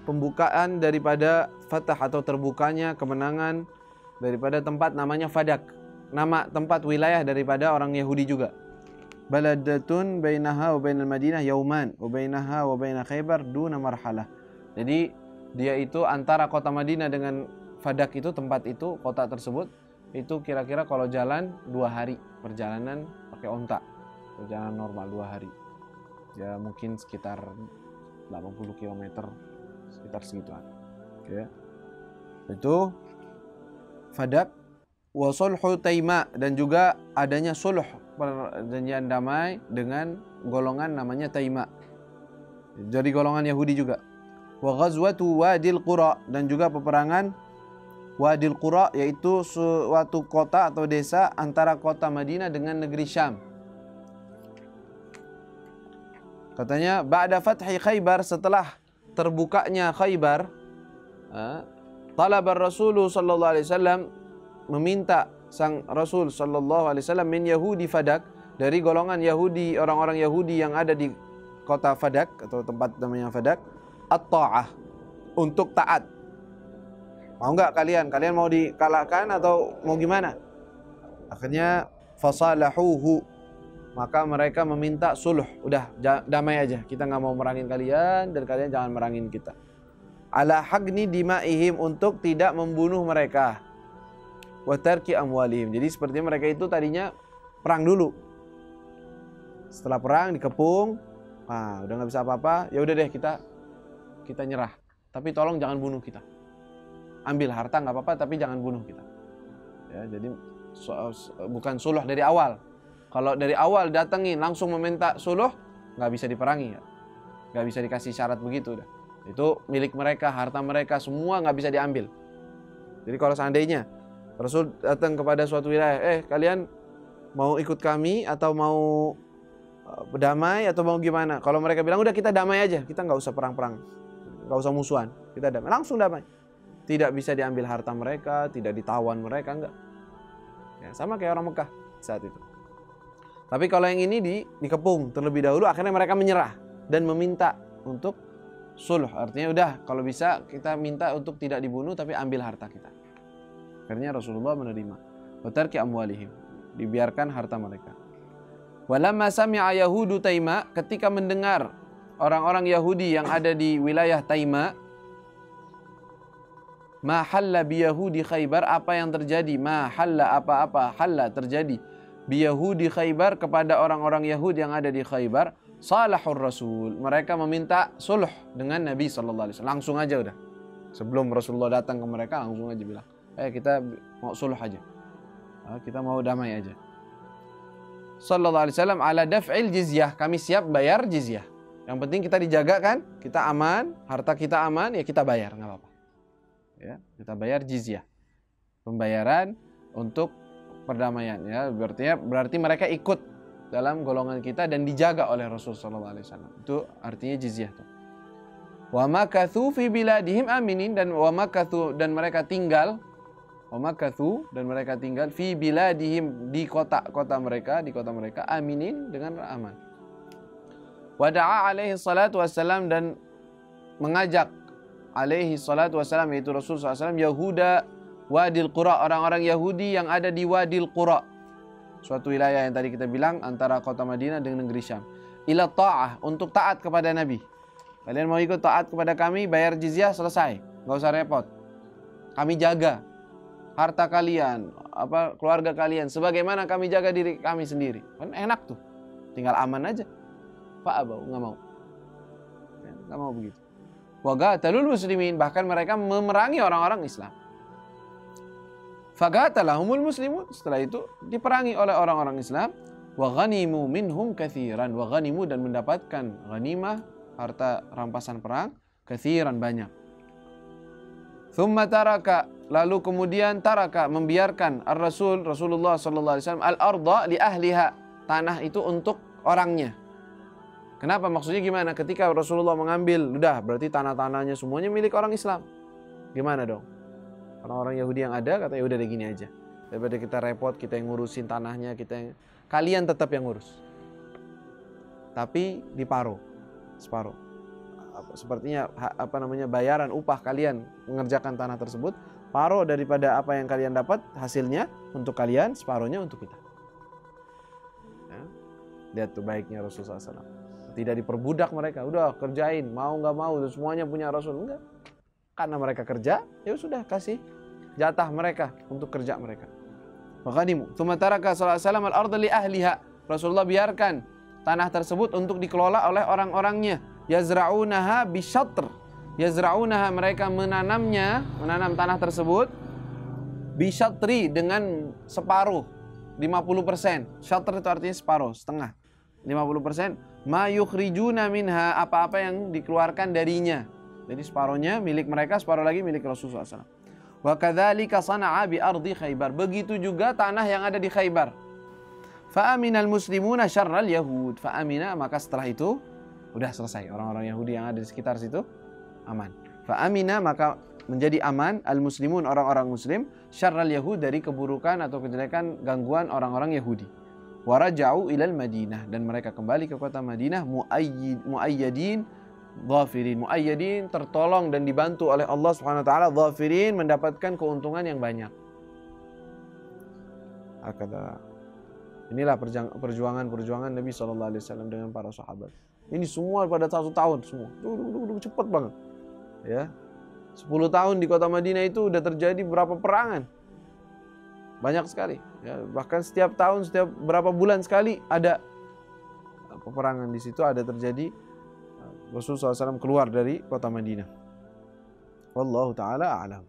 pembukaan daripada fatah atau terbukanya kemenangan daripada tempat namanya Fadak. Nama tempat wilayah daripada orang Yahudi juga. Baladatun bainaha wa bainal Madinah yauman wa bainaha wa baina Khaybar duna marhalah. Jadi dia itu antara kota Madinah dengan Fadak itu, tempat itu, kota tersebut itu kira-kira kalau jalan 2 hari perjalanan pakai onta. Perjalanan normal 2 hari. Ya mungkin sekitar 80 km, sekitar segituan. Oke. Itu Fadak. Wa sulhu Taima, dan juga adanya sulh, perjanjian damai dengan golongan namanya Taima. Jadi golongan Yahudi juga. Wa ghazwatu Wadil Qura, dan juga peperangan Wadil Qura, yaitu suatu kota atau desa antara kota Madinah dengan negeri Syam. Katanya ba'da fathi Khaybar, setelah terbukanya Khaybar, talabar Rasulullah sallallahu alaihi wasallam, meminta sang Rasul sallallahu alaihi wasallam min Yahudi Fadak, dari golongan Yahudi, orang-orang Yahudi yang ada di kota Fadak atau tempat namanya Fadak, at-ta'ah, untuk taat. Mau enggak kalian? Kalian mau dikalahkan atau mau gimana? Akhirnya fasalahuhu, maka mereka meminta suluh, udah damai aja, kita nggak mau merangin kalian dan kalian jangan merangin kita. Ala hagni dimaihim, untuk tidak membunuh mereka. Wa tarki amwalihim, jadi sepertinya mereka itu tadinya perang dulu. Setelah perang dikepung, udah nggak bisa apa-apa, ya udah deh kita nyerah. Tapi tolong jangan bunuh kita. Ambil harta nggak apa-apa, tapi jangan bunuh kita. Ya, jadi bukan suluh dari awal. Kalau dari awal datengin langsung meminta suluh, nggak bisa diperangi, ya. Nggak bisa dikasih syarat begitu, dah. Itu milik mereka, harta mereka semua nggak bisa diambil. Jadi kalau seandainya Rasul datang kepada suatu wilayah, kalian mau ikut kami atau mau berdamai atau mau gimana? Kalau mereka bilang udah kita damai aja, kita nggak usah perang-perang, nggak usah musuhan, kita damai, langsung damai. Tidak bisa diambil harta mereka, tidak ditawan mereka, enggak. Ya, sama kayak orang Mekah saat itu. Tapi kalau yang ini dikepung terlebih dahulu, akhirnya mereka menyerah dan meminta untuk sulh. Artinya udah, kalau bisa kita minta untuk tidak dibunuh tapi ambil harta kita. Akhirnya Rasulullah menerima. Wa tarki amwalihim, dibiarkan harta mereka. Walamma sami'a Yahudu Taima, ketika mendengar orang-orang Yahudi yang ada di wilayah Taima, ma halla bi Yahudi Khaybar, apa yang terjadi, ma halla apa-apa, halla terjadi bi Yahudi Khaybar, kepada orang-orang Yahudi yang ada di Khaybar, salahur Rasul, mereka meminta sulh dengan Nabi sallallahu alaihi wasallam. Langsung aja udah. Sebelum Rasulullah datang ke mereka, langsung aja bilang, kita mau sulh aja. Kita mau damai aja. Sallallahu alaihi wasallam ala daf'il jizyah, kami siap bayar jizyah. Yang penting kita dijaga kan, kita aman, harta kita aman, ya kita bayar, nggak apa-apa. Ya, kita bayar jizyah. Pembayaran untuk perdamaian, ya. Berarti mereka ikut dalam golongan kita dan dijaga oleh Rasul sallallahu alaihi wasallam. Itu artinya jizyah tuh. Wa makathu fi biladihim aminin, dan wa makathu, dan mereka tinggal, wa makathu, dan mereka tinggal fi biladihim, di kota-kota mereka, di kota mereka, aminin, dengan aman. Wa da'a alaihi salatu wassalam, dan mengajak alaihi salatu wassalam, yaitu Rasul SAW, Yahuda Wadil Qura, orang-orang Yahudi yang ada di Wadil Qura, suatu wilayah yang tadi kita bilang antara kota Madinah dengan negeri Syam, ila ta'ah, untuk taat kepada Nabi. Kalian mau ikut taat kepada kami, bayar jizyah, selesai, nggak usah repot. Kami jaga harta kalian, keluarga kalian, sebagaimana kami jaga diri kami sendiri. Kan enak tuh, tinggal aman aja. Pak Abau nggak mau, nggak mau begitu. Wa qatalul muslimin, bahkan mereka memerangi orang-orang Islam. Faqatalahumul muslimun, setelah itu diperangi oleh orang-orang Islam. Wa ghanimu minhum katsiran, wa ghanimu, dan mendapatkan ghanimah, harta rampasan perang, katsiran, banyak. Thumma taraka, lalu kemudian taraka, membiarkan Rasulullah sallallahu alaihi wasallam al-ardha li ahliha, tanah itu untuk orangnya. Kenapa? Maksudnya gimana? Ketika Rasulullah mengambil, udah berarti tanah-tanahnya semuanya milik orang Islam. Gimana dong? Orang-orang Yahudi yang ada kata, ya udah deh gini aja. Daripada kita repot, kita yang ngurusin tanahnya, kalian tetap yang ngurus. Tapi separuh. sepertinya bayaran upah kalian mengerjakan tanah tersebut, separuh daripada apa yang kalian dapat hasilnya untuk kalian, separuhnya untuk kita. Ya. Lihat tuh baiknya Rasulullah SAW. Tidak diperbudak mereka, udah kerjain, mau nggak mau, semuanya punya Rasul, enggak. Karena mereka kerja, ya sudah kasih jatah mereka untuk kerja mereka. Faqadimu, tsumma taraka sallallahu alaihi wasallam al-ardha li ahliha. Rasulullah biarkan tanah tersebut untuk dikelola oleh orang-orangnya. Yazra'unaha bisyatr. Yazra'unaha, mereka menanam tanah tersebut bisyatri, dengan separuh, 50%. Syatr itu artinya separuh, setengah. 50%. Ma yukhrijuna minha, apa-apa yang dikeluarkan darinya. Jadi separuhnya milik mereka, separuh lagi milik Rasulullah SAW. Wa kadzalika sana'a bi ardi Khaybar. Begitu juga tanah yang ada di Khaybar. Fa aminal muslimuna syarral yahud. Fa amina, maka setelah itu udah selesai. Orang-orang Yahudi yang ada di sekitar situ aman. Fa amina, maka menjadi aman al muslimun, orang-orang muslim, syarral yahud, dari keburukan atau kejelekan gangguan orang-orang Yahudi. Wa raja'u ilal Madinah, dan mereka kembali ke kota Madinah muayyadin dhafirin. Muayyadin, tertolong dan dibantu oleh Allah Subhanahu wa taala, dhafirin, mendapatkan keuntungan yang banyak. Inilah perjuangan Nabi SAW dengan para sahabat. Ini semua pada 1 tahun semua. Cepat banget. Ya. 10 tahun di kota Madinah itu udah terjadi berapa perangan. Banyak sekali. Ya, bahkan setiap tahun, setiap berapa bulan sekali ada peperangan di situ, ada terjadi. Rasulullah SAW keluar dari kota Madinah. Wallahu ta'ala a'lam.